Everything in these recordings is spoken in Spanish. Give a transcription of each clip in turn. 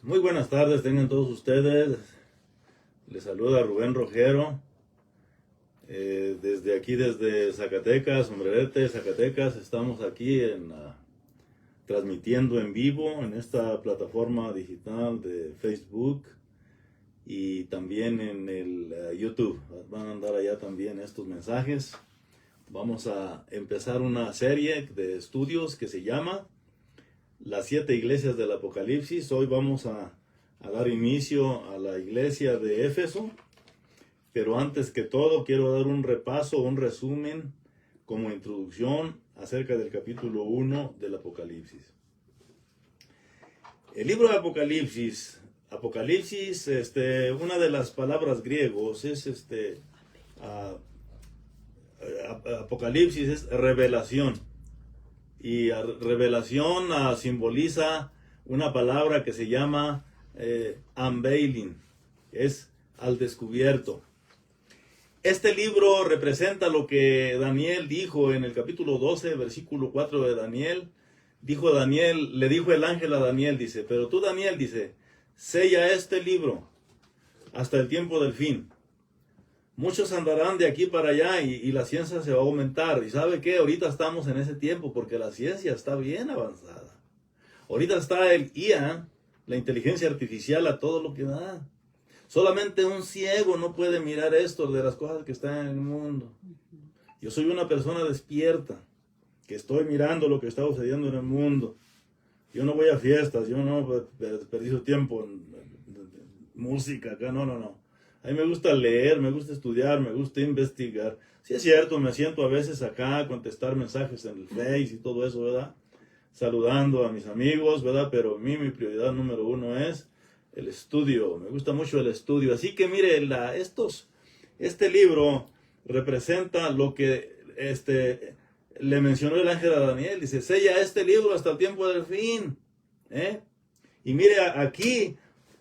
Muy buenas tardes, tengan todos ustedes. Les saluda Rubén Rogero. Desde aquí, desde Zacatecas, Sombrerete, Zacatecas, estamos aquí transmitiendo en vivo en esta plataforma digital de Facebook y también en el YouTube. Van a andar allá también estos mensajes. Vamos a empezar una serie de estudios que se llama Las 7 iglesias del Apocalipsis. Hoy vamos a dar inicio a la iglesia de Éfeso, pero antes que todo quiero dar un repaso, un resumen como introducción acerca del capítulo 1 del Apocalipsis. El libro de Apocalipsis, una de las palabras griegos es Apocalipsis es revelación. Y revelación simboliza una palabra que se llama unveiling, es al descubierto. Este libro representa lo que Daniel dijo en el capítulo 12, versículo 4 de Daniel. Le dijo el ángel a Daniel, dice, pero tú, Daniel, dice, sella este libro hasta el tiempo del fin. Muchos andarán de aquí para allá y la ciencia se va a aumentar. ¿Y sabe qué? Ahorita estamos en ese tiempo porque la ciencia está bien avanzada. Ahorita está el IA, la inteligencia artificial, a todo lo que da. Solamente un ciego no puede mirar esto de las cosas que están en el mundo. Yo soy una persona despierta, que estoy mirando lo que está sucediendo en el mundo. Yo no voy a fiestas, yo no desperdicio tiempo en música acá, no. A mí me gusta leer, me gusta estudiar, me gusta investigar. Sí es cierto, me siento a veces acá a contestar mensajes en el Face y todo eso, ¿verdad? Saludando a mis amigos, ¿verdad? Pero a mí mi prioridad número uno es el estudio. Me gusta mucho el estudio. Así que mire, este libro representa lo que le mencionó el ángel a Daniel. Dice, sella este libro hasta el tiempo del fin. Y mire, aquí,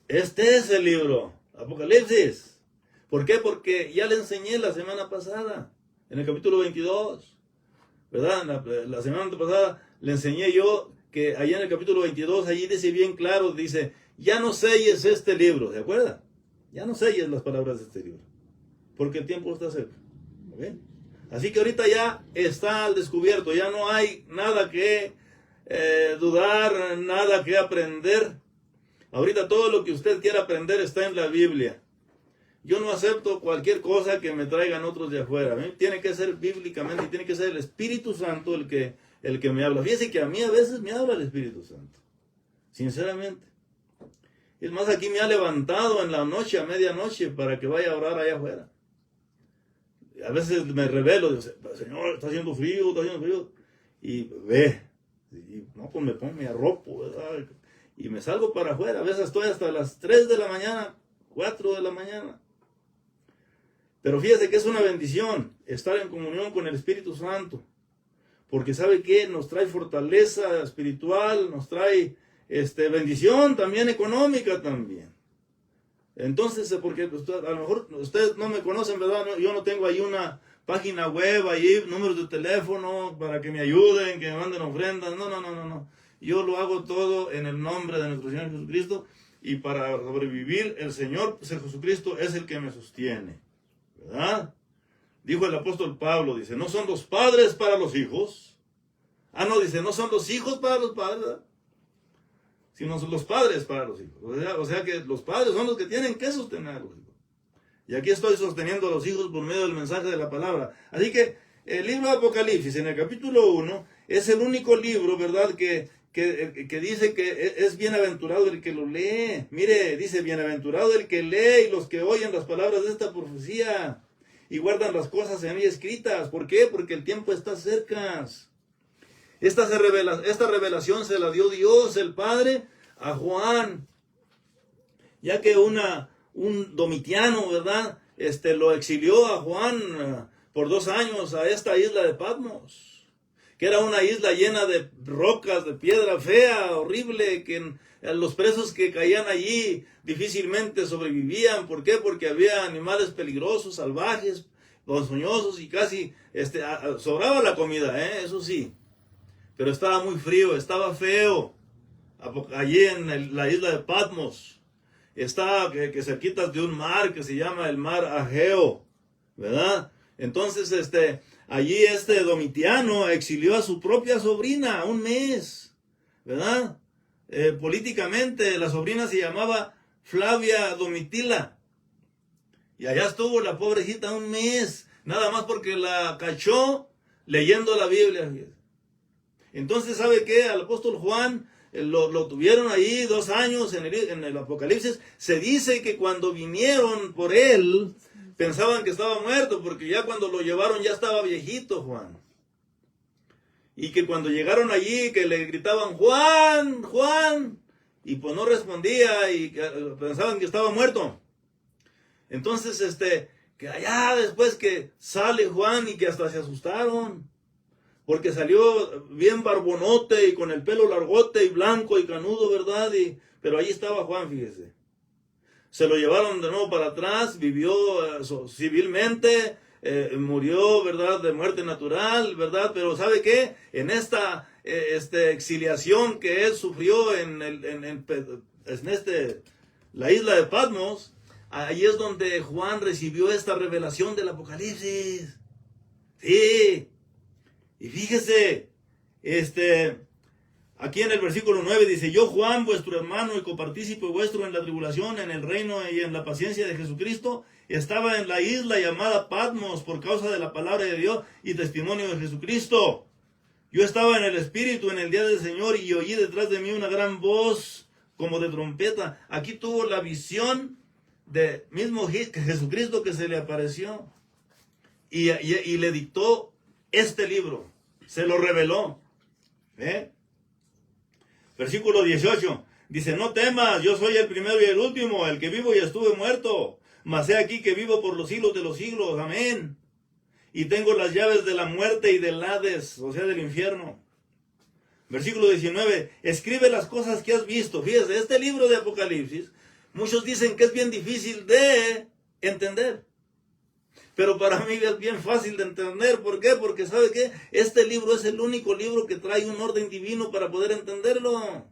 este es el libro, Apocalipsis. ¿Por qué? Porque ya le enseñé la semana pasada, en el capítulo 22, ¿verdad? La semana pasada le enseñé yo que allá en el capítulo 22, allí dice bien claro, dice, ya no selles este libro, ¿se acuerda? Ya no selles las palabras de este libro, porque el tiempo está cerca. ¿Okay? Así que ahorita ya está al descubierto, ya no hay nada que dudar, nada que aprender. Ahorita todo lo que usted quiera aprender está en la Biblia. Yo no acepto cualquier cosa que me traigan otros de afuera. A mí tiene que ser bíblicamente, y tiene que ser el Espíritu Santo el que me habla. Fíjese que a mí a veces me habla el Espíritu Santo, sinceramente. Es más, aquí me ha levantado en la noche, a medianoche, para que vaya a orar allá afuera. A veces me revelo, digo, Señor, está haciendo frío. Y ve, y no, pues me arropo, ¿verdad? Y me salgo para afuera. A veces estoy hasta las 3 de la mañana, 4 de la mañana. Pero fíjese que es una bendición estar en comunión con el Espíritu Santo. Porque ¿sabe qué? Nos trae fortaleza espiritual, nos trae bendición también económica también. Entonces, porque a lo mejor ustedes no me conocen, ¿verdad? Yo no tengo ahí una página web, ahí números de teléfono para que me ayuden, que me manden ofrendas. No. Yo lo hago todo en el nombre de nuestro Señor Jesucristo. Y para sobrevivir, el Señor Jesucristo es el que me sostiene. ¿Verdad? Dijo el apóstol Pablo, dice, no son los padres para los hijos. Dice, no son los hijos para los padres, ¿verdad? Sino son los padres para los hijos. O sea que los padres son los que tienen que sostener a los hijos. Y aquí estoy sosteniendo a los hijos por medio del mensaje de la palabra. Así que el libro de Apocalipsis, en el capítulo 1, es el único libro, ¿verdad?, que dice que es bienaventurado el que lo lee. Mire, dice, bienaventurado el que lee y los que oyen las palabras de esta profecía y guardan las cosas en ella escritas. ¿Por qué? Porque el tiempo está cerca. Esta revelación se la dio Dios, el Padre, a Juan, ya que un Domitiano, ¿verdad?, lo exilió a Juan por 2 años a esta isla de Patmos, que era una isla llena de rocas, de piedra fea, horrible, que los presos que caían allí difícilmente sobrevivían. ¿Por qué? Porque había animales peligrosos, salvajes, ponzoñosos y casi sobraba la comida, eso sí. Pero estaba muy frío, estaba feo. allí en la isla de Patmos. Está que cerquita de un mar que se llama el mar Ageo, ¿verdad? Entonces, allí Domitiano exilió a su propia sobrina un mes, ¿verdad? Políticamente la sobrina se llamaba Flavia Domitila. Y allá estuvo la pobrecita un mes, nada más porque la cachó leyendo la Biblia. Entonces, ¿sabe qué? Al apóstol Juan lo tuvieron ahí 2 años en el Apocalipsis. Se dice que cuando vinieron por él, pensaban que estaba muerto, porque ya cuando lo llevaron ya estaba viejito Juan. Y que cuando llegaron allí, que le gritaban, Juan, Juan, y pues no respondía y pensaban que estaba muerto. Entonces, que allá después que sale Juan y que hasta se asustaron, porque salió bien barbonote y con el pelo largote y blanco y canudo, ¿verdad? Pero ahí estaba Juan, fíjese. Se lo llevaron de nuevo para atrás, vivió civilmente, murió, ¿verdad? De muerte natural, ¿verdad? Pero ¿sabe qué? En esta exiliación que él sufrió en la isla de Patmos, ahí es donde Juan recibió esta revelación del Apocalipsis. Sí. Y fíjese, aquí en el versículo 9 dice, yo Juan, vuestro hermano y copartícipe vuestro en la tribulación, en el reino y en la paciencia de Jesucristo, estaba en la isla llamada Patmos por causa de la palabra de Dios y testimonio de Jesucristo. Yo estaba en el Espíritu en el día del Señor y oí detrás de mí una gran voz como de trompeta. Aquí tuvo la visión de mismo Jesucristo que se le apareció y le dictó este libro, se lo reveló. Versículo 18, dice, no temas, yo soy el primero y el último, el que vivo y estuve muerto, mas he aquí que vivo por los siglos de los siglos, amén. Y tengo las llaves de la muerte y del Hades, o sea, del infierno. Versículo 19, escribe las cosas que has visto. Fíjese, este libro de Apocalipsis, muchos dicen que es bien difícil de entender. Pero para mí es bien fácil de entender. ¿Por qué? Porque ¿sabe qué? Este libro es el único libro que trae un orden divino para poder entenderlo.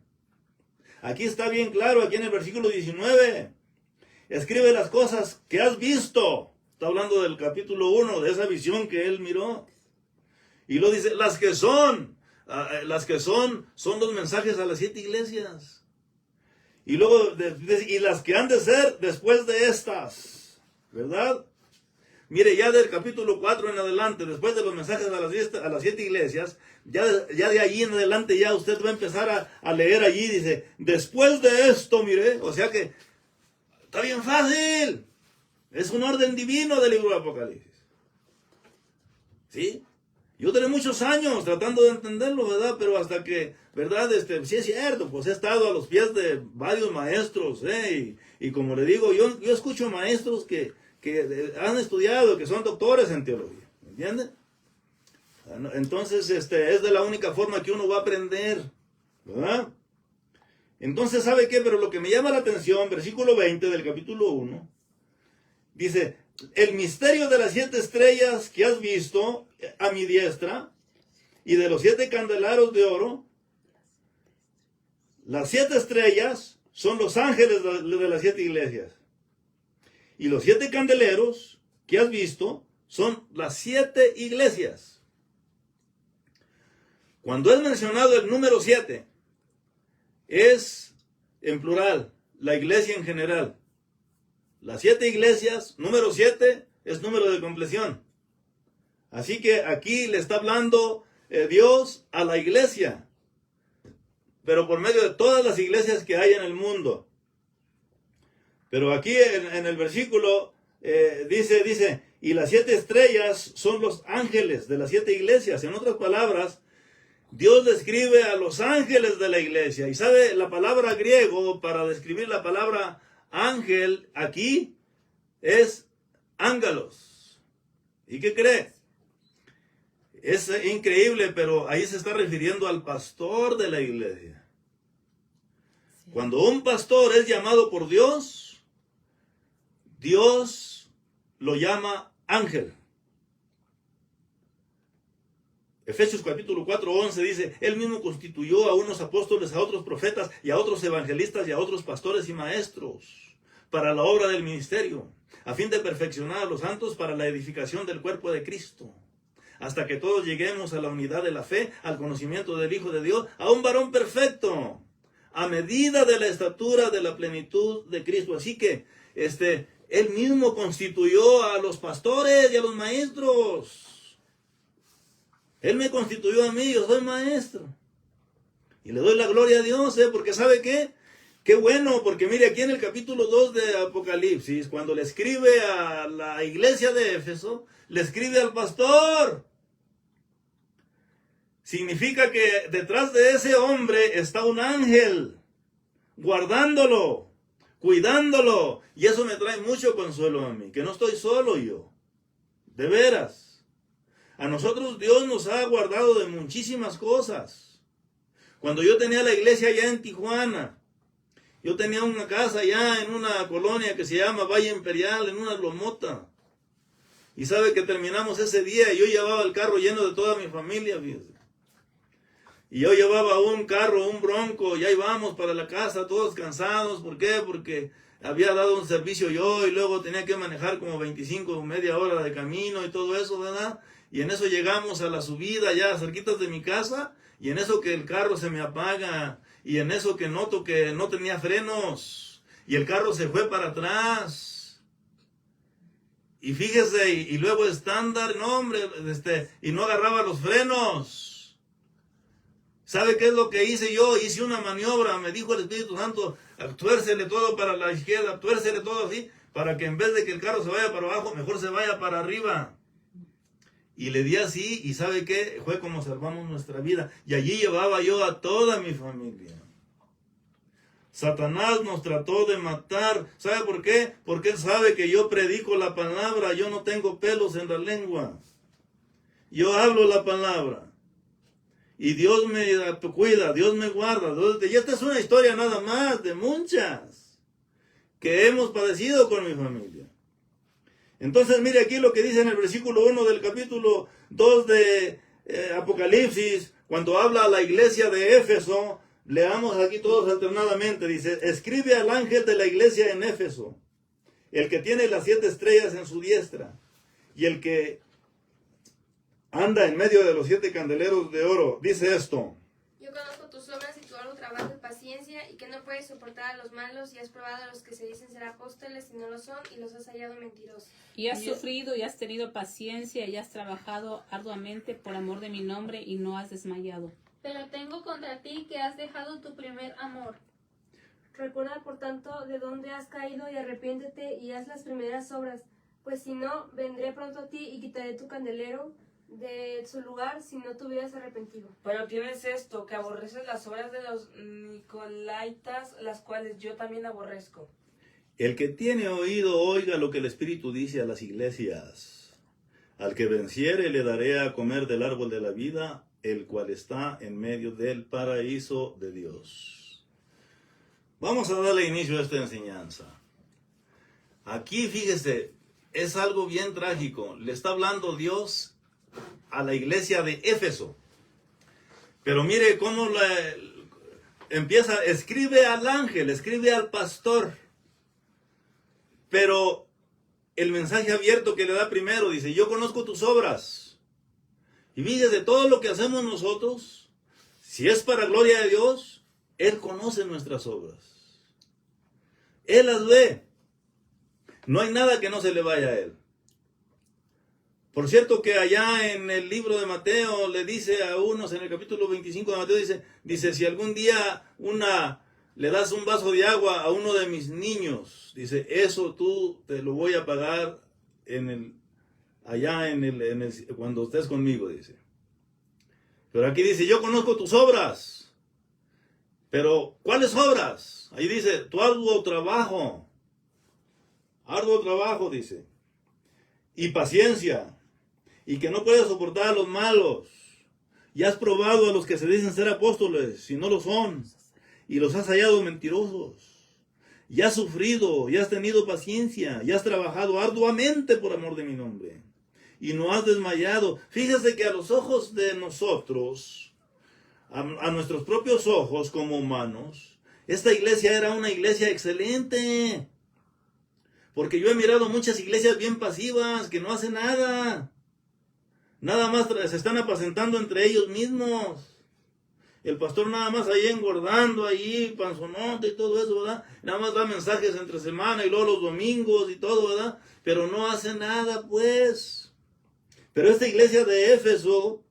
Aquí está bien claro, aquí en el versículo 19. Escribe las cosas que has visto. Está hablando del capítulo 1, de esa visión que él miró. Y lo dice, las que son los mensajes a las 7 iglesias. Y luego, y las que han de ser después de estas. ¿Verdad? Mire, ya del capítulo 4 en adelante, después de los mensajes a las 7 iglesias, ya de allí en adelante ya usted va a empezar a leer allí, dice, después de esto, mire, o sea que está bien fácil. Es un orden divino del libro de Apocalipsis. ¿Sí? Yo tengo muchos años tratando de entenderlo, ¿verdad? Pero hasta que, ¿verdad? Sí es cierto, pues he estado a los pies de varios maestros, y como le digo, yo escucho maestros que han estudiado, que son doctores en teología, ¿me entiende? Entonces, es de la única forma que uno va a aprender, ¿verdad? Entonces, ¿sabe qué? Pero lo que me llama la atención, versículo 20 del capítulo 1, dice, el misterio de las 7 estrellas que has visto a mi diestra, y de los 7 candeleros de oro, las 7 estrellas son los ángeles de las 7 iglesias. Y los 7 candeleros que has visto son las 7 iglesias. Cuando es mencionado el número 7, es en plural, la iglesia en general. Las 7 iglesias, número 7 es número de compleción. Así que aquí le está hablando Dios a la iglesia, pero por medio de todas las iglesias que hay en el mundo. Pero aquí en el versículo dice, y las 7 estrellas son los ángeles de las 7 iglesias. En otras palabras, Dios describe a los ángeles de la iglesia. Y sabe, la palabra griego para describir la palabra ángel aquí es ángelos. ¿Y qué cree? Es increíble, pero ahí se está refiriendo al pastor de la iglesia. Cuando un pastor es llamado por Dios, Dios lo llama ángel. Efesios capítulo 4:11 dice, Él mismo constituyó a unos apóstoles, a otros profetas, y a otros evangelistas, y a otros pastores y maestros, para la obra del ministerio, a fin de perfeccionar a los santos para la edificación del cuerpo de Cristo, hasta que todos lleguemos a la unidad de la fe, al conocimiento del Hijo de Dios, a un varón perfecto, a medida de la estatura de la plenitud de Cristo. Así que, Él mismo constituyó a los pastores y a los maestros. Él me constituyó a mí, yo soy maestro. Y le doy la gloria a Dios, porque ¿sabe qué? Qué bueno, porque mire aquí en el capítulo 2 de Apocalipsis, cuando le escribe a la iglesia de Éfeso, le escribe al pastor. Significa que detrás de ese hombre está un ángel, guardándolo, cuidándolo. Y eso me trae mucho consuelo a mí, que no estoy solo yo. De veras. A nosotros Dios nos ha guardado de muchísimas cosas. Cuando yo tenía la iglesia allá en Tijuana, yo tenía una casa allá en una colonia que se llama Valle Imperial, en una lomota. Y sabe que terminamos ese día y yo llevaba el carro lleno de toda mi familia, fíjese. Y yo llevaba un carro, un Bronco, y ahí vamos para la casa, todos cansados. ¿Por qué? Porque había dado un servicio yo y luego tenía que manejar como 25 o media hora de camino y todo eso, ¿verdad? Y en eso llegamos a la subida ya cerquitas de mi casa, y en eso que el carro se me apaga, y en eso que noto que no tenía frenos, y el carro se fue para atrás. Y fíjese, y luego estándar, no hombre, y no agarraba los frenos. ¿Sabe qué es lo que hice yo? Hice una maniobra, me dijo el Espíritu Santo, tuércele todo para la izquierda, tuércele todo así, para que en vez de que el carro se vaya para abajo, mejor se vaya para arriba. Y le di así, y ¿sabe qué? Fue como salvamos nuestra vida. Y allí llevaba yo a toda mi familia. Satanás nos trató de matar. ¿Sabe por qué? Porque él sabe que yo predico la palabra, yo no tengo pelos en la lengua. Yo hablo la palabra. Y Dios me cuida, Dios me guarda. Y esta es una historia nada más, de muchas, que hemos padecido con mi familia. Entonces, mire aquí lo que dice en el versículo 1 del capítulo 2 de Apocalipsis, cuando habla a la iglesia de Éfeso. Leamos aquí todos alternadamente. Dice, escribe al ángel de la iglesia en Éfeso, el que tiene las 7 estrellas en su diestra, y el que anda en medio de los 7 candeleros de oro. Dice esto. Yo conozco tus obras y tu arduo trabajo y paciencia, y que no puedes soportar a los malos, y has probado a los que se dicen ser apóstoles y no lo son, y los has hallado mentirosos. Y has sufrido y has tenido paciencia y has trabajado arduamente por amor de mi nombre y no has desmayado. Pero tengo contra ti que has dejado tu primer amor. Recuerda, por tanto, de dónde has caído y arrepiéntete y haz las primeras obras, pues si no, vendré pronto a ti y quitaré tu candelero de su lugar si no te hubieras arrepentido. Pero tienes esto, que aborreces las obras de los Nicolaitas, las cuales yo también aborrezco. El que tiene oído, oiga lo que el Espíritu dice a las iglesias. Al que venciere le daré a comer del árbol de la vida, el cual está en medio del paraíso de Dios. Vamos a darle inicio a esta enseñanza. Aquí, fíjese, es algo bien trágico. Le está hablando Dios a la iglesia de Éfeso. Pero mire cómo empieza, escribe al ángel, escribe al pastor. Pero el mensaje abierto que le da primero dice, yo conozco tus obras. Y fíjese, todo lo que hacemos nosotros, si es para gloria de Dios, Él conoce nuestras obras. Él las ve. No hay nada que no se le vaya a Él. Por cierto que allá en el libro de Mateo le dice a unos, en el capítulo 25 de Mateo, dice si algún día le das un vaso de agua a uno de mis niños, dice, eso tú te lo voy a pagar cuando estés conmigo, dice. Pero aquí dice, yo conozco tus obras. Pero, ¿cuáles obras? Ahí dice, tu arduo trabajo. Arduo trabajo, dice. Y paciencia. Y que no puedes soportar a los malos. Y has probado a los que se dicen ser apóstoles, si no lo son. Y los has hallado mentirosos. Y has sufrido, y has tenido paciencia, y has trabajado arduamente por amor de mi nombre. y no has desmayado. Fíjese que a los ojos de nosotros, a nuestros propios ojos como humanos, esta iglesia era una iglesia excelente. Porque yo he mirado muchas iglesias bien pasivas que no hacen nada. Nada más se están apacentando entre ellos mismos. El pastor nada más ahí engordando, ahí panzonote y todo eso, ¿verdad? Nada más da mensajes entre semana y luego los domingos y todo, ¿verdad? Pero no hace nada, pues. Pero esta iglesia de Éfeso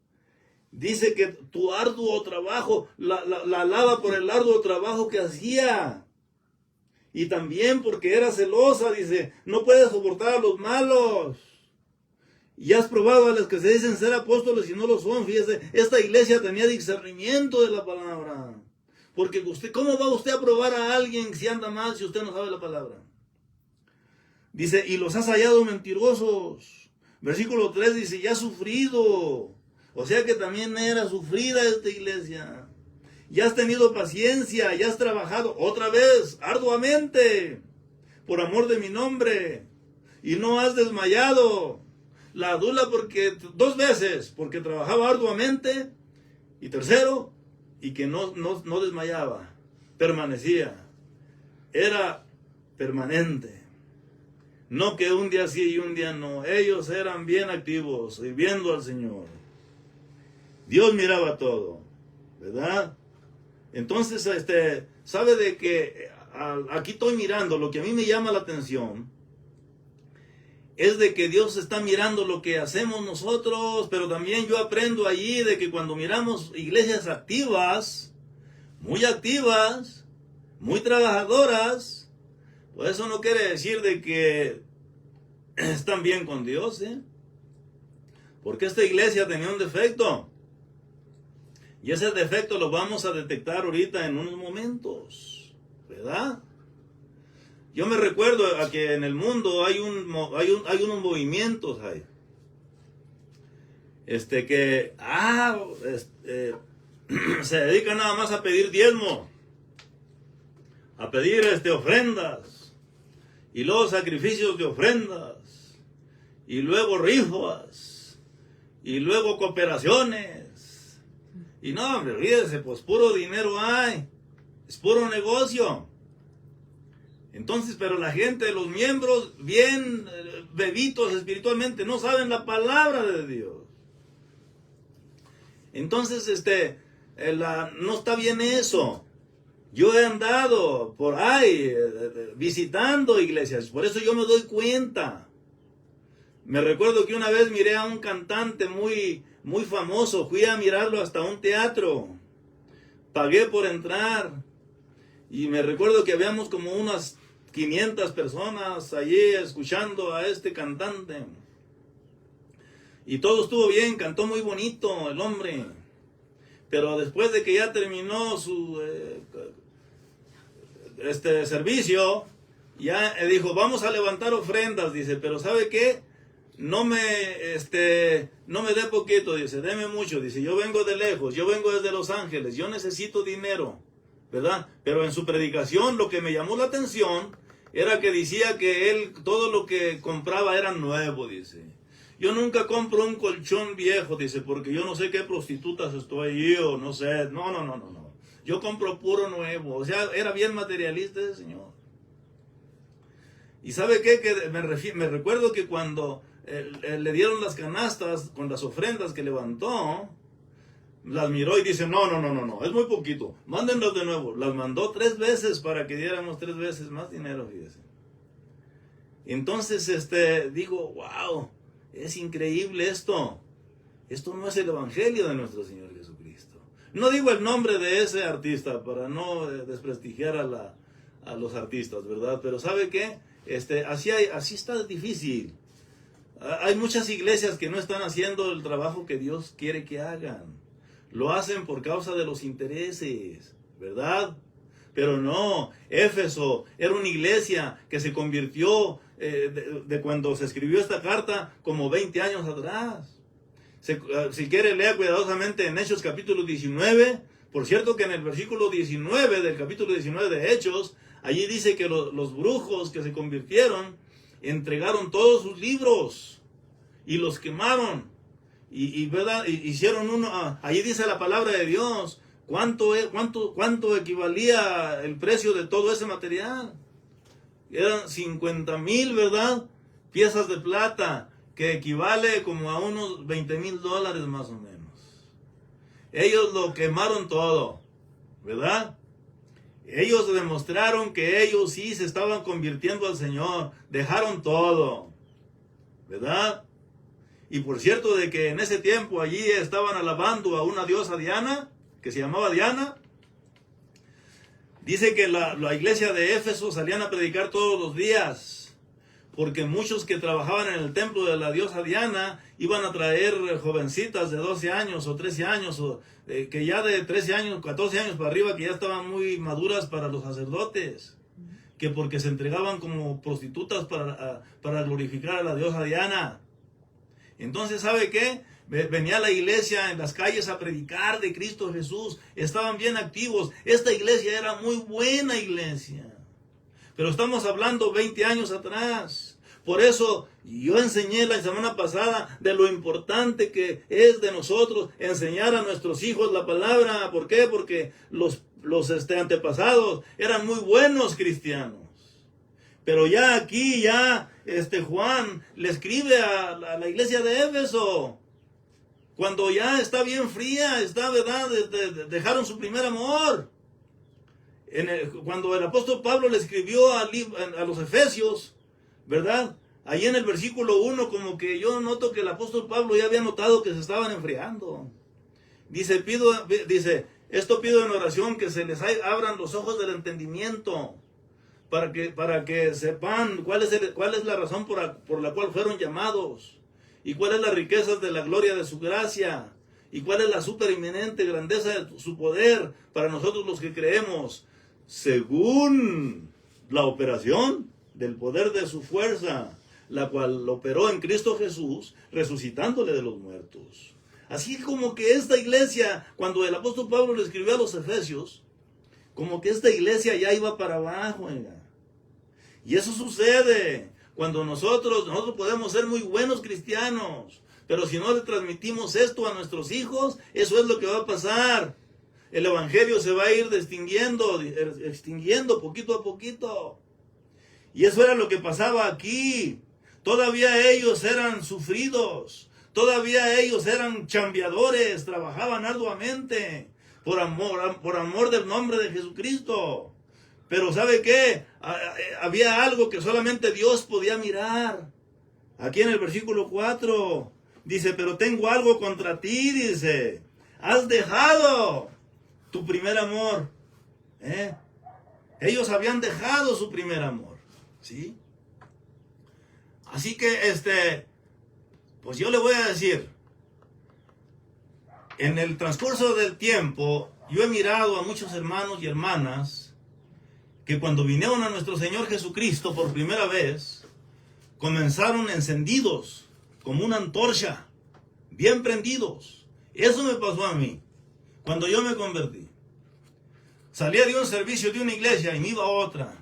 dice que tu arduo trabajo, la alaba por el arduo trabajo que hacía. Y también porque era celosa, dice, no puede soportar a los malos. Y has probado a los que se dicen ser apóstoles y no lo son. Fíjese, esta iglesia tenía discernimiento de la palabra. Porque usted, ¿cómo va usted a probar a alguien si anda mal si usted no sabe la palabra? Dice, y los has hallado mentirosos. Versículo 3 dice, ya has sufrido. O sea que también era sufrida esta iglesia. Ya has tenido paciencia, ya has trabajado otra vez, arduamente, por amor de mi nombre. Y no has desmayado. La adula porque 2 veces, porque trabajaba arduamente. Y tercero, y que no desmayaba, permanecía. Era permanente. No que un día sí y un día no. Ellos eran bien activos, sirviendo al Señor. Dios miraba todo, ¿verdad? Entonces, sabe de que aquí estoy mirando, lo que a mí me llama la atención es de que Dios está mirando lo que hacemos nosotros, pero también yo aprendo allí de que cuando miramos iglesias activas, muy trabajadoras, pues eso no quiere decir de que están bien con Dios, ¿eh? Porque esta iglesia tenía un defecto. Y ese defecto lo vamos a detectar ahorita en unos momentos, ¿verdad? Yo me recuerdo a que en el mundo hay unos movimientos ahí. Se dedican nada más a pedir diezmo, a pedir ofrendas, y luego sacrificios de ofrendas, y luego rifas, y luego cooperaciones. Y no, hombre, olvídese, pues puro dinero hay, es puro negocio. Entonces, pero la gente, los miembros bien bebitos espiritualmente, no saben la palabra de Dios. Entonces, no está bien eso. Yo he andado por ahí visitando iglesias, por eso yo me doy cuenta. Me recuerdo que una vez miré a un cantante muy famoso, fui a mirarlo hasta un teatro, pagué por entrar, y me recuerdo que habíamos como unas 500 personas allí escuchando a este cantante. Y todo estuvo bien, cantó muy bonito el hombre. Pero después de que ya terminó su servicio, ya dijo, vamos a levantar ofrendas, dice, pero ¿sabe qué? No me dé poquito, dice, deme mucho, dice, yo vengo de lejos, yo vengo desde Los Ángeles, yo necesito dinero, ¿verdad? Pero en su predicación lo que me llamó la atención era que decía que él, todo lo que compraba era nuevo, dice. Yo nunca compro un colchón viejo, dice, porque yo no sé qué prostitutas estoy ahí o no sé. No. Yo compro puro nuevo. O sea, era bien materialista ese señor. Y ¿sabe qué? Que me recuerdo que cuando le dieron las canastas con las ofrendas que levantó, las miró y dice, no, es muy poquito, mándenlas de nuevo. Las mandó 3 veces para que diéramos 3 veces más dinero, fíjese. Entonces, digo, wow, es increíble esto. Esto no es el evangelio de nuestro Señor Jesucristo. No digo el nombre de ese artista para no desprestigiar a los artistas, ¿verdad? Pero ¿sabe qué? Así está difícil. Hay muchas iglesias que no están haciendo el trabajo que Dios quiere que hagan. Lo hacen por causa de los intereses, ¿verdad? Pero no, Éfeso era una iglesia que se convirtió de cuando se escribió esta carta como 20 años atrás. Si quiere, lea cuidadosamente en Hechos capítulo 19. Por cierto que en el versículo 19 del capítulo 19 de Hechos, allí dice que los brujos que se convirtieron entregaron todos sus libros. y los quemaron. ¿Verdad? Hicieron uno, allí dice la palabra de Dios, cuánto equivalía el precio de todo ese material. Eran 50,000, ¿verdad? Piezas de plata, que equivale como a unos $20,000 más o menos. Ellos lo quemaron todo, ¿verdad? Ellos demostraron que ellos sí se estaban convirtiendo al Señor, dejaron todo, ¿verdad? Y por cierto de que en ese tiempo allí estaban alabando a una diosa Diana, que se llamaba Diana. Dice que la iglesia de Éfeso salían a predicar todos los días, porque muchos que trabajaban en el templo de la diosa Diana iban a traer jovencitas de 12 años o 13 años, o que ya de 13 años, 14 años para arriba, que ya estaban muy maduras para los sacerdotes, que porque se entregaban como prostitutas para glorificar a la diosa Diana. Entonces, ¿sabe qué? Venía la iglesia en las calles a predicar de Cristo Jesús. Estaban bien activos. Esta iglesia era muy buena iglesia. Pero estamos hablando 20 años atrás. Por eso yo enseñé la semana pasada de lo importante que es de nosotros enseñar a nuestros hijos la palabra. ¿Por qué? Porque los antepasados eran muy buenos cristianos. Pero ya aquí, Juan le escribe a la iglesia de Éfeso, cuando ya está bien fría, ¿verdad? Dejaron su primer amor. Cuando el apóstol Pablo le escribió a los Efesios, ¿verdad? Ahí en el versículo 1, como que yo noto que el apóstol Pablo ya había notado que se estaban enfriando. Dice, esto pido en oración, que se les abran los ojos del entendimiento, para que sepan cuál es la razón por la cual fueron llamados, y cuál es la riqueza de la gloria de su gracia, y cuál es la superinminente grandeza de su poder para nosotros los que creemos, según la operación del poder de su fuerza, la cual operó en Cristo Jesús, resucitándole de los muertos. Así como que esta iglesia, cuando el apóstol Pablo le escribió a los Efesios, como que esta iglesia ya iba para abajo, oiga. Y eso sucede cuando nosotros podemos ser muy buenos cristianos, pero si no le transmitimos esto a nuestros hijos, eso es lo que va a pasar. El evangelio se va a ir extinguiendo poquito a poquito. Y eso era lo que pasaba aquí. Todavía ellos eran sufridos, todavía ellos eran chambeadores, trabajaban arduamente por amor del nombre de Jesucristo. Pero ¿sabe qué? Había algo que solamente Dios podía mirar. Aquí en el versículo 4 dice, pero tengo algo contra ti, dice, has dejado tu primer amor. Ellos habían dejado su primer amor, ¿sí? Así que, pues yo le voy a decir, en el transcurso del tiempo, yo he mirado a muchos hermanos y hermanas que cuando vinieron a nuestro Señor Jesucristo por primera vez, comenzaron encendidos como una antorcha, bien prendidos. Eso me pasó a mí, cuando yo me convertí. Salía de un servicio de una iglesia y me iba a otra.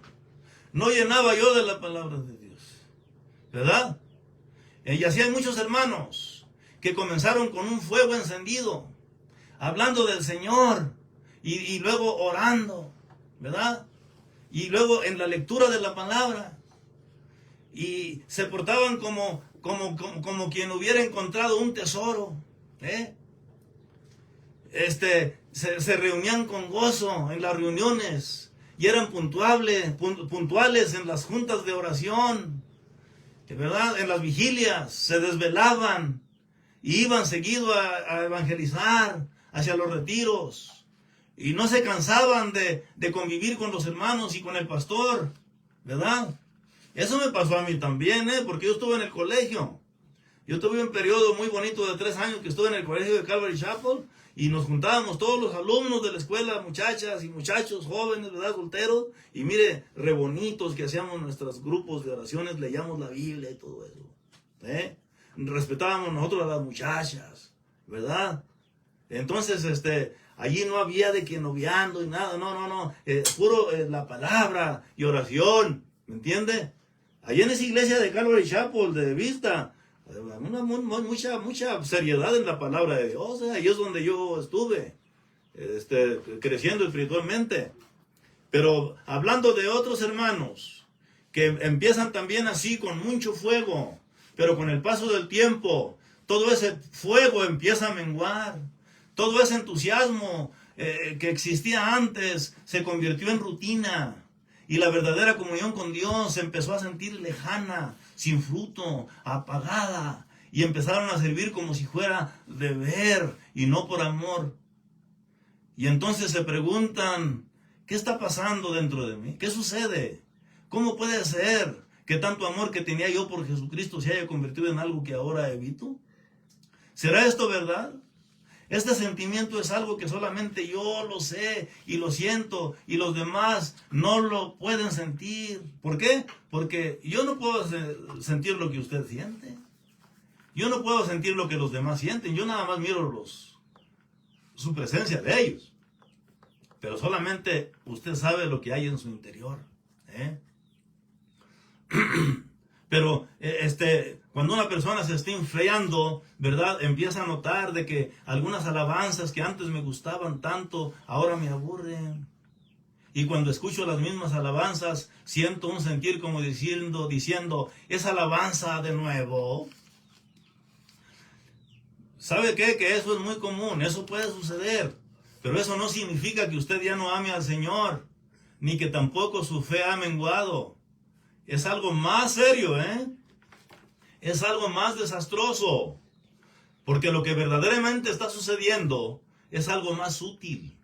No llenaba yo de la palabra de Dios, ¿verdad? Y así hay muchos hermanos que comenzaron con un fuego encendido, hablando del Señor, y luego orando, ¿verdad? Y luego en la lectura de la palabra, y se portaban como quien hubiera encontrado un tesoro, se reunían con gozo en las reuniones, y eran puntuales en las juntas de oración, ¿verdad? En las vigilias, se desvelaban, y iban seguido a evangelizar hacia los retiros. Y no se cansaban de convivir con los hermanos y con el pastor, ¿verdad? Eso me pasó a mí también, porque yo estuve en el colegio. Yo tuve un periodo muy bonito de 3 años que estuve en el colegio de Calvary Chapel, y nos juntábamos todos los alumnos de la escuela, muchachas y muchachos jóvenes, ¿verdad? Solteros, y mire, re bonitos que hacíamos nuestros grupos de oraciones, leíamos la Biblia y todo eso, respetábamos nosotros a las muchachas, ¿verdad? Entonces, allí no había de que noviando y nada, no, puro la palabra y oración, ¿me entiende? Allí en esa iglesia de Calvary Chapel de Vista, Mucha seriedad en la palabra de Dios. Ahí es donde yo estuve creciendo espiritualmente. Pero hablando de otros hermanos que empiezan también así con mucho fuego, pero con el paso del tiempo todo ese fuego empieza a menguar. Todo ese entusiasmo que existía antes se convirtió en rutina. Y la verdadera comunión con Dios se empezó a sentir lejana, sin fruto, apagada. Y empezaron a servir como si fuera deber y no por amor. Y entonces se preguntan, ¿qué está pasando dentro de mí? ¿Qué sucede? ¿Cómo puede ser que tanto amor que tenía yo por Jesucristo se haya convertido en algo que ahora evito? ¿Será esto verdad? Este sentimiento es algo que solamente yo lo sé y lo siento y los demás no lo pueden sentir. ¿Por qué? Porque yo no puedo sentir lo que usted siente. Yo no puedo sentir lo que los demás sienten. Yo nada más miro su presencia de ellos. Pero solamente usted sabe lo que hay en su interior. Pero cuando una persona se está enfriando, ¿verdad? Empieza a notar de que algunas alabanzas que antes me gustaban tanto, ahora me aburren. Y cuando escucho las mismas alabanzas, siento un sentir como diciendo, ¿es alabanza de nuevo? ¿Sabe qué? Que eso es muy común, eso puede suceder. Pero eso no significa que usted ya no ame al Señor, ni que tampoco su fe ha menguado. Es algo más serio, Es algo más desastroso. Porque lo que verdaderamente está sucediendo es algo más sutil.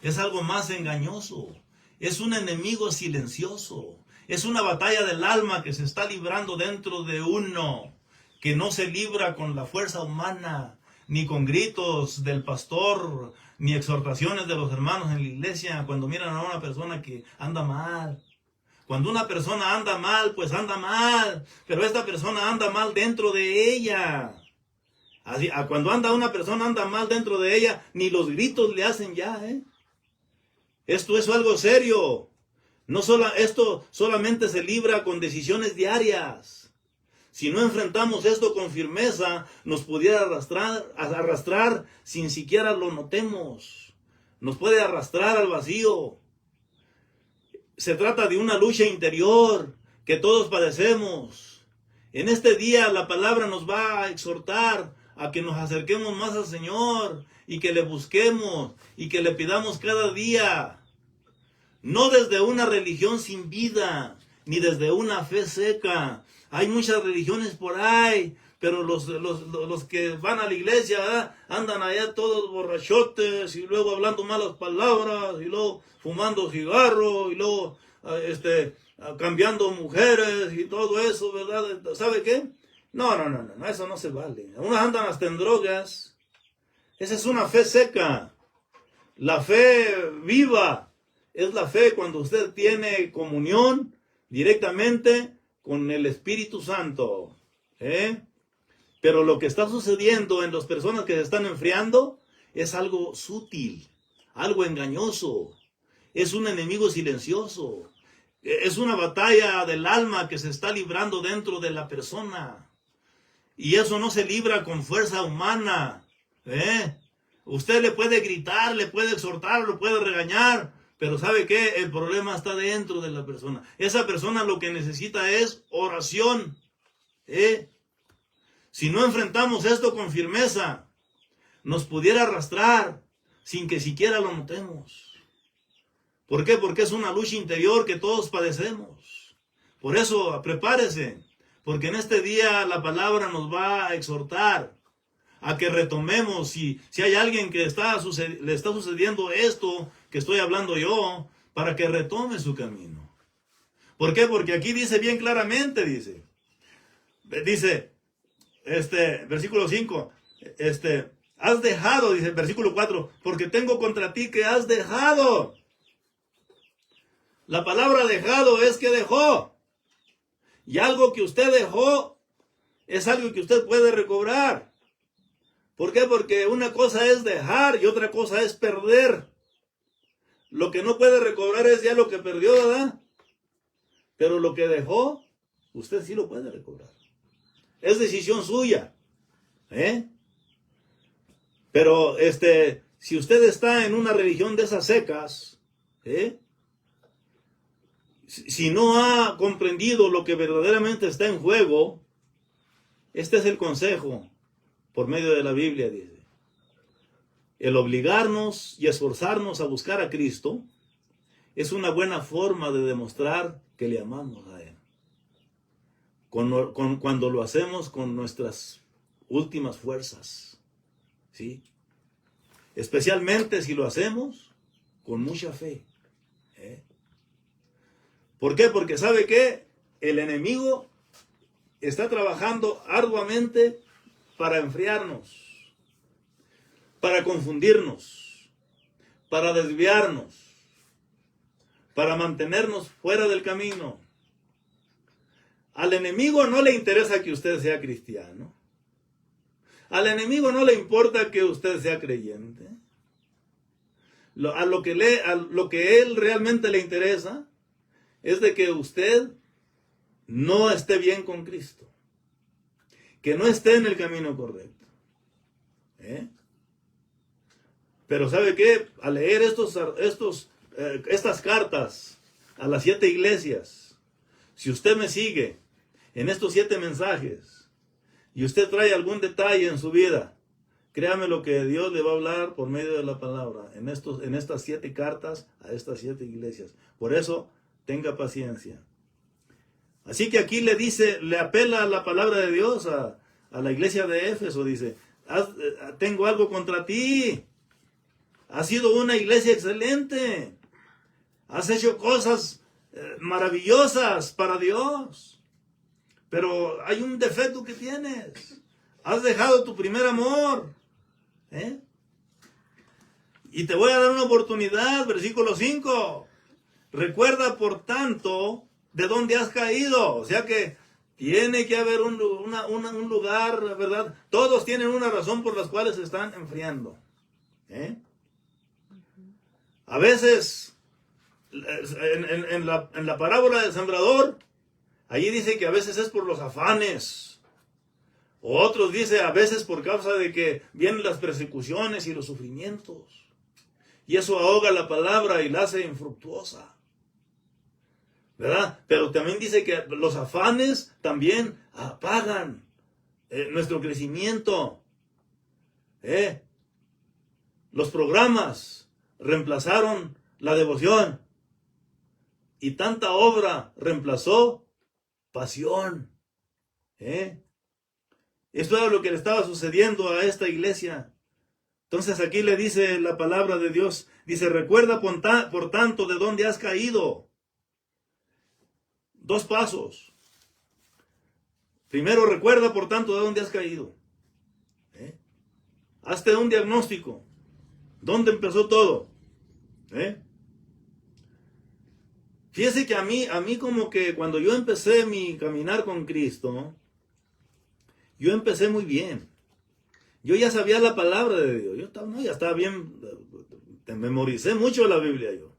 Es algo más engañoso. Es un enemigo silencioso. Es una batalla del alma que se está librando dentro de uno, que no se libra con la fuerza humana, ni con gritos del pastor, ni exhortaciones de los hermanos en la iglesia cuando miran a una persona que anda mal. Cuando una persona anda mal, pues anda mal, pero esta persona anda mal dentro de ella. Así, cuando una persona anda mal dentro de ella, ni los gritos le hacen ya, Esto es algo serio. Esto solamente se libra con decisiones diarias. Si no enfrentamos esto con firmeza, nos pudiera arrastrar sin siquiera lo notemos. Nos puede arrastrar al vacío. Se trata de una lucha interior que todos padecemos. En este día la palabra nos va a exhortar a que nos acerquemos más al Señor y que le busquemos y que le pidamos cada día. No desde una religión sin vida, ni desde una fe seca. Hay muchas religiones por ahí, pero los que van a la iglesia, ¿verdad? Andan allá todos borrachotes y luego hablando malas palabras y luego fumando cigarro y luego cambiando mujeres y todo eso, ¿verdad? ¿Sabe qué? No, eso no se vale. Unos andan hasta en drogas. Esa es una fe seca. La fe viva es la fe cuando usted tiene comunión directamente con el Espíritu Santo. Pero lo que está sucediendo en las personas que se están enfriando es algo sutil, algo engañoso. Es un enemigo silencioso. Es una batalla del alma que se está librando dentro de la persona. Y eso no se libra con fuerza humana. Usted le puede gritar, le puede exhortar, lo puede regañar, pero ¿sabe qué? El problema está dentro de la persona. Esa persona lo que necesita es oración. Si no enfrentamos esto con firmeza, nos pudiera arrastrar sin que siquiera lo notemos. ¿Por qué? Porque es una lucha interior que todos padecemos. Por eso, prepárese, porque en este día la palabra nos va a exhortar a que retomemos. Si hay alguien que le está sucediendo esto que estoy hablando yo, para que retome su camino. ¿Por qué? Porque aquí dice bien claramente, dice, versículo 5, has dejado, dice versículo 4, porque tengo contra ti que has dejado. La palabra dejado es que dejó. Y algo que usted dejó es algo que usted puede recobrar. ¿Por qué? Porque una cosa es dejar y otra cosa es perder. Lo que no puede recobrar es ya lo que perdió, ¿verdad? Pero lo que dejó, usted sí lo puede recobrar. Es decisión suya. Pero si usted está en una religión de esas secas, si no ha comprendido lo que verdaderamente está en juego, este es el consejo por medio de la Biblia, dice. El obligarnos y esforzarnos a buscar a Cristo es una buena forma de demostrar que le amamos a Él. Cuando lo hacemos con nuestras últimas fuerzas, ¿sí? Especialmente si lo hacemos con mucha fe. ¿Por qué? Porque ¿sabe qué? El enemigo está trabajando arduamente para enfriarnos, para confundirnos, para desviarnos, para mantenernos fuera del camino. Al enemigo no le interesa que usted sea cristiano. Al enemigo no le importa que usted sea creyente. A lo que él realmente le interesa es de que usted no esté bien con Cristo, que no esté en el camino correcto. Pero ¿sabe qué? Al leer estas cartas a las 7 iglesias, si usted me sigue en estos 7 mensajes y usted trae algún detalle en su vida, créame lo que Dios le va a hablar por medio de la palabra en estas 7 cartas a estas 7 iglesias. Por eso, tenga paciencia. Así que aquí le apela a la palabra de Dios a la iglesia de Éfeso, dice, tengo algo contra ti. Has sido una iglesia excelente. Has hecho cosas maravillosas para Dios. Pero hay un defecto que tienes. Has dejado tu primer amor. Y te voy a dar una oportunidad, versículo 5. Recuerda, por tanto, de dónde has caído. O sea que tiene que haber un lugar, ¿verdad? Todos tienen una razón por las cuales se están enfriando. A veces, en la parábola del sembrador, allí dice que a veces es por los afanes. O otros dice a veces por causa de que vienen las persecuciones y los sufrimientos. Y eso ahoga la palabra y la hace infructuosa. ¿Verdad? Pero también dice que los afanes también apagan nuestro crecimiento. Los programas reemplazaron la devoción. Y tanta obra reemplazó pasión. Esto era lo que le estaba sucediendo a esta iglesia. Entonces aquí le dice la palabra de Dios. Dice, recuerda por tanto de dónde has caído. 2 pasos. Primero, recuerda por tanto de dónde has caído. Hazte un diagnóstico. ¿Dónde empezó todo? Fíjese que a mí como que cuando yo empecé mi caminar con Cristo, yo empecé muy bien. Yo ya sabía la palabra de Dios. Ya estaba bien. Memoricé mucho la Biblia yo.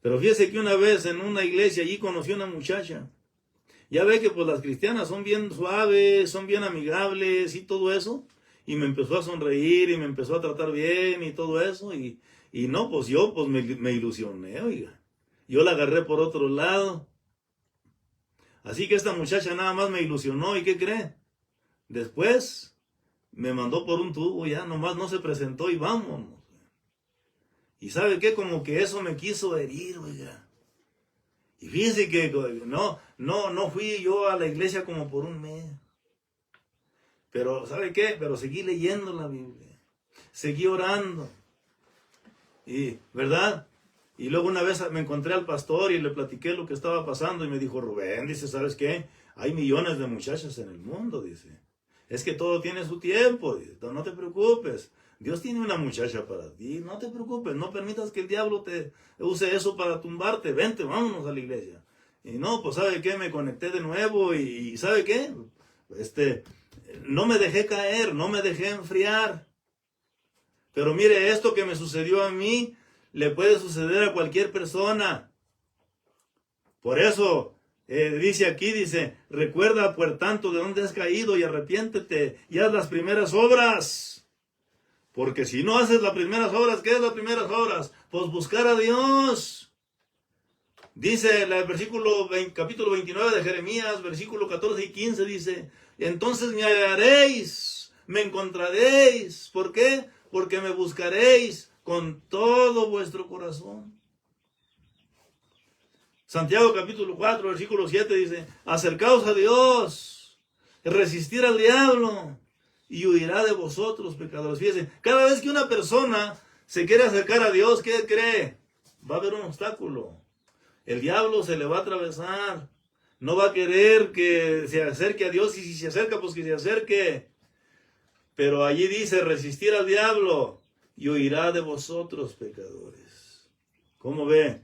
Pero fíjese que una vez en una iglesia allí conocí a una muchacha. Ya ve que pues las cristianas son bien suaves, son bien amigables y todo eso. Y me empezó a sonreír y me empezó a tratar bien y todo eso. Y no, pues yo pues me ilusioné, oiga. Yo la agarré por otro lado. Así que esta muchacha nada más me ilusionó. ¿Y qué cree? Después me mandó por un tubo, ya nomás no se presentó y vámonos. Y ¿sabe qué? Como que eso me quiso herir, oiga. Y fíjese que no fui yo a la iglesia como por un mes. Pero ¿sabe qué? Pero seguí leyendo la Biblia. Seguí orando. Y, ¿verdad? Y luego una vez me encontré al pastor y le platiqué lo que estaba pasando y me dijo, Rubén, dice, ¿sabes qué? Hay millones de muchachas en el mundo, dice. Es que todo tiene su tiempo, dice. No te preocupes. Dios tiene una muchacha para ti. No te preocupes. No permitas que el diablo te use eso para tumbarte. Vente, vámonos a la iglesia. Y no, pues ¿sabe qué? Me conecté de nuevo y ¿sabe qué? No me dejé caer, no me dejé enfriar. Pero mire, esto que me sucedió a mí, le puede suceder a cualquier persona. Por eso, Dice aquí, dice, recuerda por tanto de dónde has caído y arrepiéntete y haz las primeras obras. Porque si no haces las primeras obras, ¿qué es las primeras obras? Pues buscar a Dios. Dice el versículo capítulo 29 de Jeremías, versículo 14 y 15, dice, entonces me hallaréis, me encontraréis. ¿Por qué? Porque me buscaréis con todo vuestro corazón. Santiago capítulo 4, versículo 7 dice, acercaos a Dios, resistir al diablo y huirá de vosotros, pecadores. Fíjense, cada vez que una persona se quiere acercar a Dios, ¿qué cree? Va a haber un obstáculo. El diablo se le va a atravesar. No va a querer que se acerque a Dios, y si se acerca, pues que se acerque. Pero allí dice, resistir al diablo y huirá de vosotros, pecadores. ¿Cómo ve?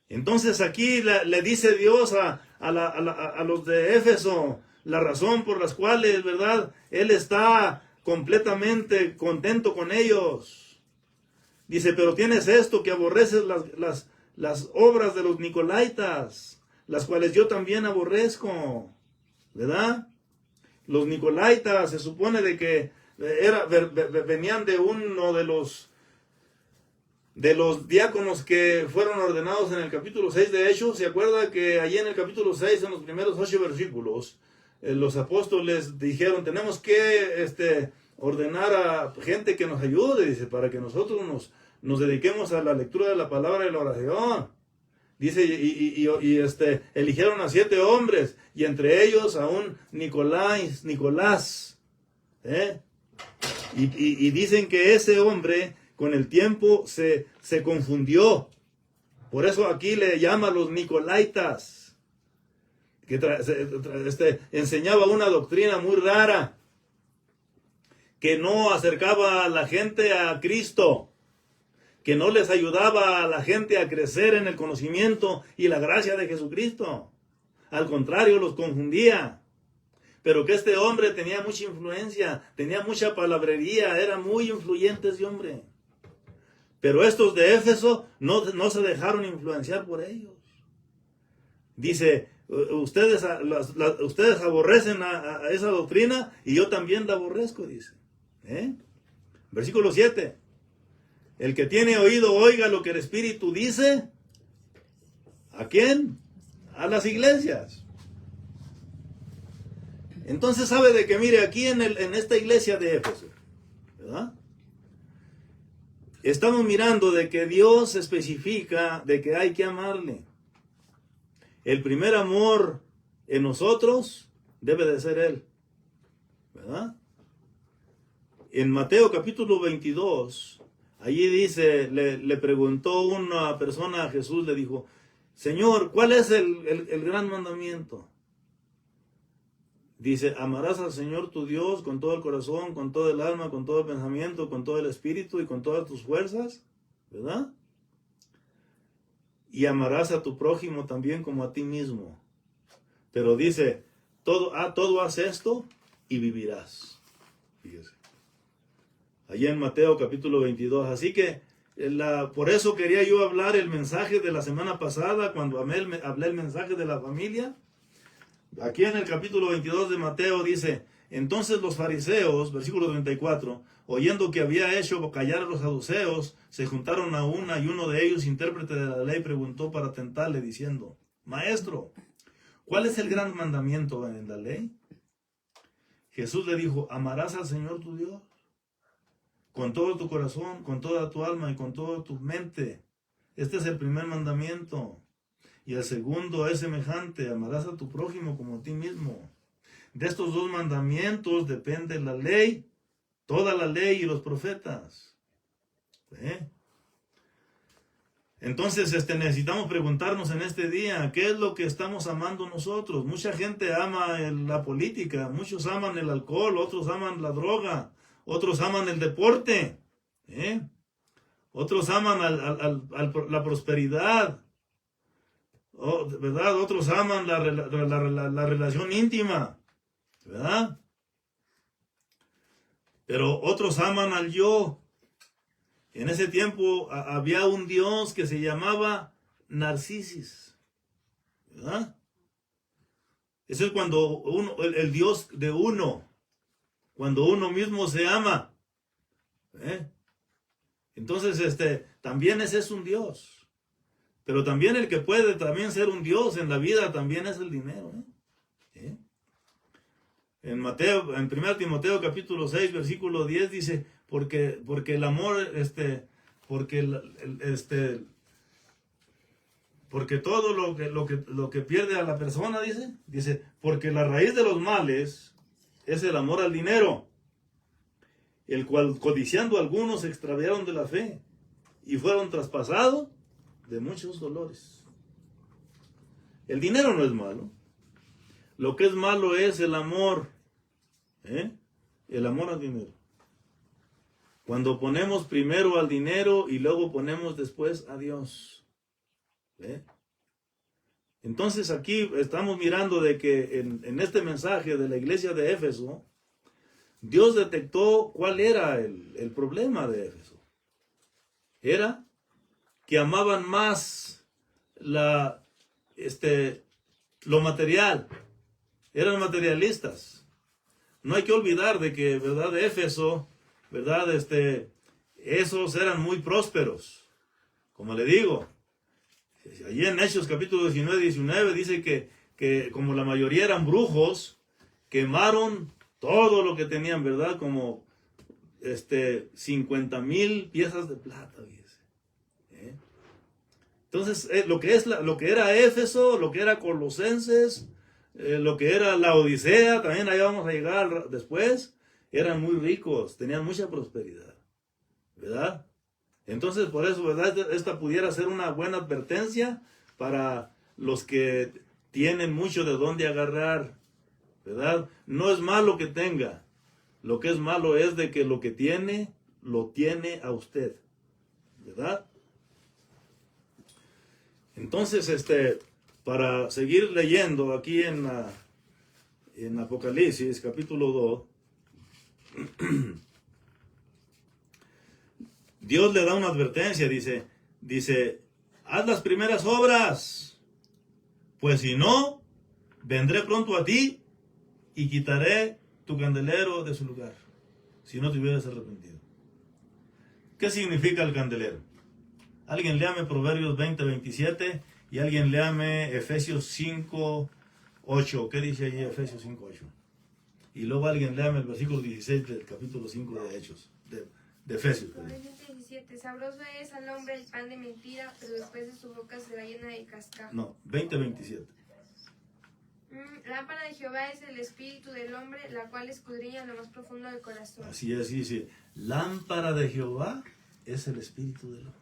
Entonces aquí le dice Dios a los de Éfeso la razón por las cuales, ¿verdad? Él está completamente contento con ellos. Dice, pero tienes esto, que aborreces las obras de los Nicolaitas, las cuales yo también aborrezco, ¿verdad? Los Nicolaitas se supone de que venían de uno de los diáconos que fueron ordenados en el capítulo 6 de Hechos. ¿Se acuerda que allí en el capítulo 6, en los primeros 8 versículos, los apóstoles dijeron, tenemos que ordenar a gente que nos ayude, dice, para que nosotros nos dediquemos a la lectura de la palabra y la oración? Dice, eligieron a 7 hombres, y entre ellos a un Nicolás. Y dicen que ese hombre con el tiempo se confundió. Por eso aquí le llama los Nicolaitas, que enseñaba una doctrina muy rara, que no acercaba a la gente a Cristo, que no les ayudaba a la gente a crecer en el conocimiento y la gracia de Jesucristo. Al contrario, los confundía. Pero que este hombre tenía mucha influencia, tenía mucha palabrería, era muy influyente ese hombre. Pero estos de Éfeso no se dejaron influenciar por ellos. Dice, ustedes aborrecen a esa doctrina y yo también la aborrezco, dice. Versículo 7. El que tiene oído, oiga lo que el Espíritu dice. ¿A quién? A las iglesias. Entonces sabe de que, mire, aquí en esta iglesia de Éfeso, ¿verdad? Estamos mirando de que Dios especifica de que hay que amarle. El primer amor en nosotros debe de ser Él, ¿verdad? En Mateo capítulo 22, allí dice, le preguntó una persona a Jesús, le dijo, Señor, ¿cuál es el gran mandamiento? Dice, amarás al Señor tu Dios con todo el corazón, con todo el alma, con todo el pensamiento, con todo el espíritu y con todas tus fuerzas, ¿verdad? Y amarás a tu prójimo también como a ti mismo. Pero dice, todo haz esto y vivirás. Fíjese. Allí en Mateo capítulo 22. Así que por eso quería yo hablar el mensaje de la semana pasada, cuando hablé el mensaje de la familia. Aquí en el capítulo 22 de Mateo dice, entonces los fariseos, versículo 34, oyendo que había hecho callar a los saduceos, se juntaron a una, y uno de ellos, intérprete de la ley, preguntó para tentarle diciendo, Maestro, ¿cuál es el gran mandamiento en la ley? Jesús le dijo, amarás al Señor tu Dios con todo tu corazón, con toda tu alma y con toda tu mente. Este es el primer mandamiento. Y el segundo es semejante, amarás a tu prójimo como a ti mismo. De estos 2 mandamientos depende la ley, toda la ley y los profetas. Entonces necesitamos preguntarnos en este día, ¿qué es lo que estamos amando nosotros? Mucha gente ama la política, muchos aman el alcohol, otros aman la droga, otros aman el deporte, otros aman la prosperidad. ¿Verdad? Otros aman la relación íntima, ¿verdad? Pero otros aman al yo. En ese tiempo había un dios que se llamaba Narcisis, ¿verdad? Ese es cuando uno, el Dios de uno, cuando uno mismo se ama. Entonces, también ese es un Dios. Pero también el que puede también ser un Dios en la vida también es el dinero. En 1 Timoteo capítulo 6, versículo 10 dice, porque el amor, porque todo lo que pierde a la persona, dice, porque la raíz de los males es el amor al dinero, el cual codiciando algunos se extraviaron de la fe y fueron traspasados de muchos dolores. El dinero no es malo. Lo que es malo es el amor. El amor al dinero. Cuando ponemos primero al dinero y luego ponemos después a Dios. Entonces aquí estamos mirando de que en este mensaje de la iglesia de Éfeso, Dios detectó cuál era el problema de Éfeso. Era que amaban más lo material. Eran materialistas. No hay que olvidar de que, ¿verdad? De Éfeso, ¿verdad? Esos eran muy prósperos. Como le digo, allí en Hechos capítulo 19 dice que como la mayoría eran brujos, quemaron todo lo que tenían, ¿verdad? Como 50,000 piezas de plata, dice. Entonces, lo que era Éfeso, lo que era Colosenses, lo que era la Odisea, también allá vamos a llegar después, eran muy ricos, tenían mucha prosperidad, ¿verdad? Entonces, por eso, ¿verdad? Esta pudiera ser una buena advertencia para los que tienen mucho de dónde agarrar, ¿verdad? No es malo que tenga, lo que es malo es de que lo que tiene, lo tiene a usted, ¿verdad? Entonces, para seguir leyendo aquí en Apocalipsis, capítulo 2, Dios le da una advertencia, dice, haz las primeras obras, pues si no, vendré pronto a ti y quitaré tu candelero de su lugar, si no te hubieras arrepentido. ¿Qué significa el candelero? Alguien léame Proverbios 20:27 y alguien léame Efesios 5:8. ¿Qué dice allí Efesios 5:8? Y luego alguien léame el versículo 16 del capítulo 5 de Hechos, de Efesios. Proverbios 17. Sabroso es al hombre el pan de mentira, pero después de su boca será llena de cascajo. No, 20:27. Lámpara de Jehová es el espíritu del hombre, la cual escudriña lo más profundo del corazón. Así es, sí. Lámpara de Jehová es el espíritu del hombre.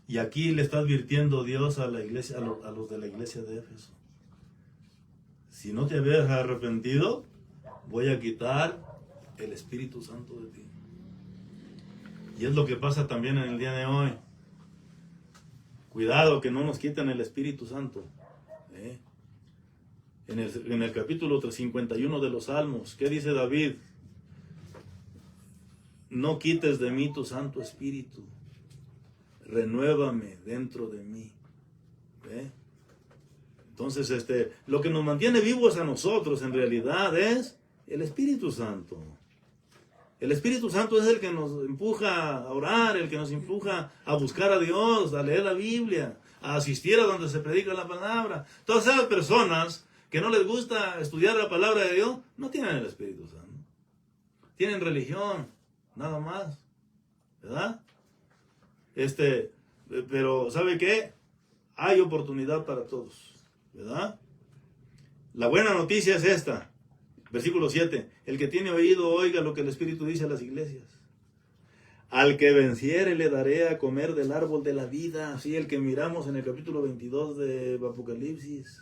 Y aquí le está advirtiendo Dios a la iglesia, a los de la iglesia de Éfeso. Si no te habías arrepentido, voy a quitar el Espíritu Santo de ti. Y es lo que pasa también en el día de hoy. Cuidado que no nos quiten el Espíritu Santo. En el capítulo 351 de los Salmos, ¿qué dice David? No quites de mí tu Santo Espíritu. Renuévame dentro de mí. Entonces, lo que nos mantiene vivos a nosotros en realidad es el Espíritu Santo. El Espíritu Santo es el que nos empuja a orar, el que nos empuja a buscar a Dios, a leer la Biblia, a asistir a donde se predica la palabra. Todas esas personas que no les gusta estudiar la palabra de Dios, no tienen el Espíritu Santo. Tienen religión, nada más. ¿Verdad? Pero ¿sabe qué? Hay oportunidad para todos, ¿verdad? La buena noticia es esta, versículo 7, el que tiene oído oiga lo que el Espíritu dice a las iglesias. Al que venciere le daré a comer del árbol de la vida, así el que miramos en el capítulo 22 de Apocalipsis,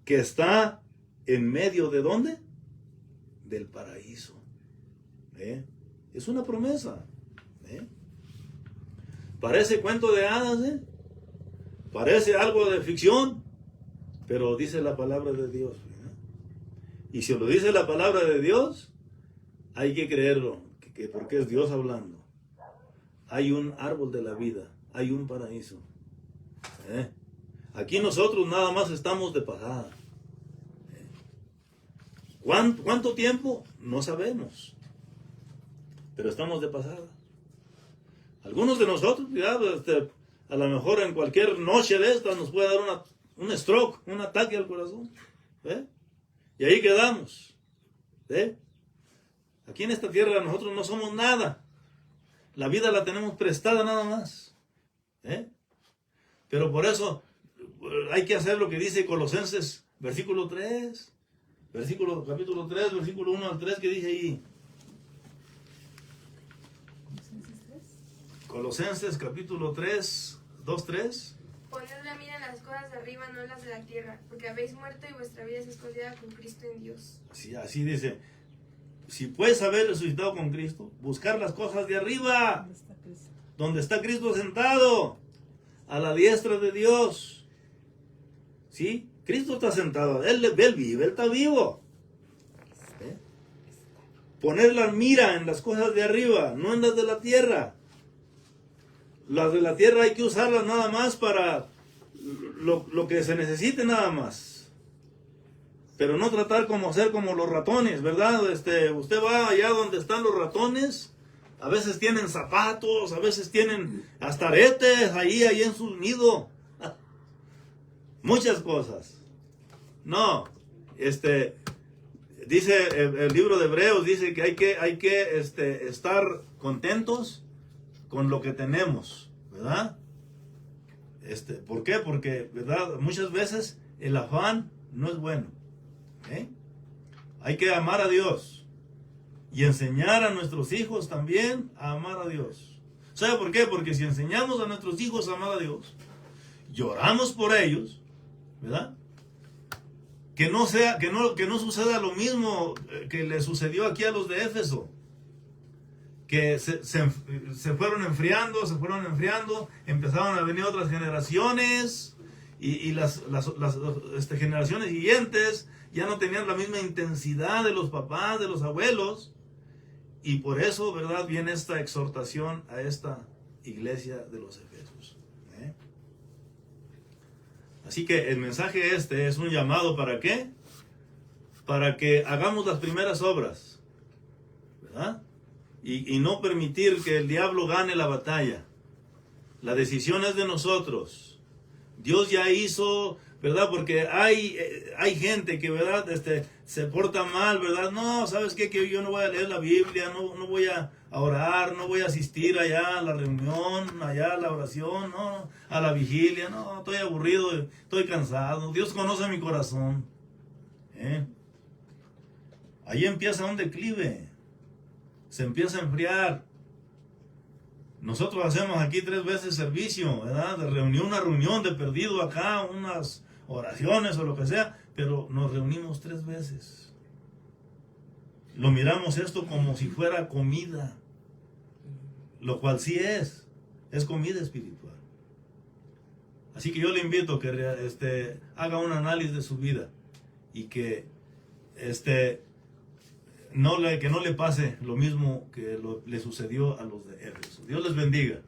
que está en medio de ¿dónde? Del paraíso. Es una promesa. Parece cuento de hadas, parece algo de ficción, pero dice la palabra de Dios. Y si lo dice la palabra de Dios, hay que creerlo, porque es Dios hablando. Hay un árbol de la vida, hay un paraíso. Aquí nosotros nada más estamos de pasada. ¿Cuánto tiempo? No sabemos. Pero estamos de pasada. Algunos de nosotros, ya, a lo mejor en cualquier noche de estas nos puede dar un stroke, un ataque al corazón. Y ahí quedamos. Aquí en esta tierra nosotros no somos nada. La vida la tenemos prestada nada más. Pero por eso hay que hacer lo que dice Colosenses, capítulo 3, versículo 1 al 3, que dice ahí. Colosenses capítulo 3, 2, 3. Poned la mira en las cosas de arriba, no en las de la tierra, porque habéis muerto y vuestra vida es escondida con Cristo en Dios. Así dice. Si puedes haber resucitado con Cristo, buscar las cosas de arriba, donde está Cristo sentado, a la diestra de Dios. ¿Sí? Cristo está sentado, Él vive, Él está vivo. Poner la mira en las cosas de arriba, no en las de la tierra. Las de la tierra hay que usarlas nada más para lo que se necesite nada más. Pero no tratar como ser como los ratones, ¿verdad? Usted va allá donde están los ratones, a veces tienen zapatos, a veces tienen hasta aretes ahí en su nido. Muchas cosas. No, dice el libro de Hebreos, dice que hay que estar contentos con lo que tenemos, ¿verdad? ¿Por qué? Porque, ¿verdad? Muchas veces el afán no es bueno. Hay que amar a Dios y enseñar a nuestros hijos también a amar a Dios. ¿Sabe por qué? Porque si enseñamos a nuestros hijos a amar a Dios, lloramos por ellos, ¿verdad? Que no suceda lo mismo que le sucedió aquí a los de Éfeso, que se fueron enfriando, empezaron a venir otras generaciones y las generaciones siguientes ya no tenían la misma intensidad de los papás, de los abuelos, y por eso, ¿verdad?, viene esta exhortación a esta iglesia de los Efesios. Así que el mensaje es un llamado, ¿para qué? Para que hagamos las primeras obras, ¿verdad? Y no permitir que el diablo gane la batalla. La decisión es de nosotros. Dios ya hizo, ¿verdad? Porque hay gente que, ¿verdad?, se porta mal, ¿verdad? No, ¿sabes qué? Que yo no voy a leer la Biblia, no voy a orar, no voy a asistir allá a la reunión, allá a la oración, no, a la vigilia, no, estoy aburrido, estoy cansado. Dios conoce mi corazón. Ahí empieza un declive. Se empieza a enfriar. Nosotros hacemos aquí 3 veces servicio, ¿verdad? Una reunión de perdido acá, unas oraciones o lo que sea, pero nos reunimos 3 veces. Lo miramos esto como si fuera comida, lo cual sí es comida espiritual. Así que yo le invito a que haga un análisis de su vida y que no le pase lo mismo que le sucedió a los de Éfeso. Dios les bendiga.